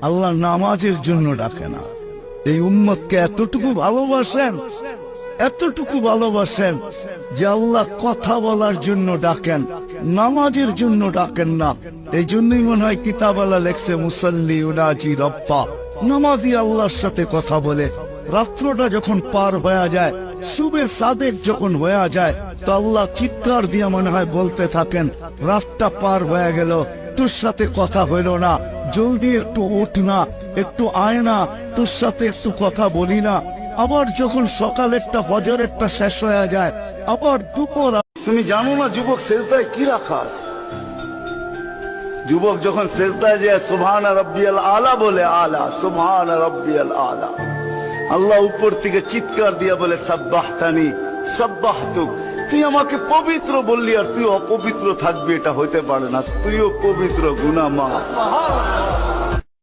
আল্লাহ নামাজের জন্য ডাকে না। এই উম্মতকে এতটুকু ভালোবাসেন, এতটুকু ভালোবাসেন যে আল্লাহ কথা বলার জন্য ডাকেন, নামাজের জন্য ডাকেন না। এই জন্যই মনে হয় কিতাবালা লেখছে মুসাল্লি উনাজি রব্বা, নামাজি আল্লাহর সাথে কথা বলে। রাত্রটা যখন পার হয়ে যায়, সুবে সাদেক যখন হয়ে যায়, তো আল্লাহ চিৎকার দিয়ে মনে হয় বলতে থাকেন, রাতটা পার হয়ে গেল, তোর সাথে কথা হইল না, জলদি একটু উঠ না, একটু আয় না, তোর সাথে একটু কথা বলি না। আবার যখন সকালেরটা ফজরেরটা শেষ হয়ে যায়, আবার দুপুর। তুমি জানো না যুবক সেজদায় কি রাখা আছে? যুবক যখন সেজদায় যায় সুবহান রাব্বিয়াল আলা বলে, আলা সুবহান রাব্বিয়াল আলা, আল্লাহ উপর থেকে চিৎকার দিয়া বলে সাব্বাহতানি সাব্বাহতুক, তুই আমাকে পবিত্র বললি আর তুই অপবিত্র থাকবি, এটা হইতে পারে না, তুইও পবিত্র, গুনাহ মাফ।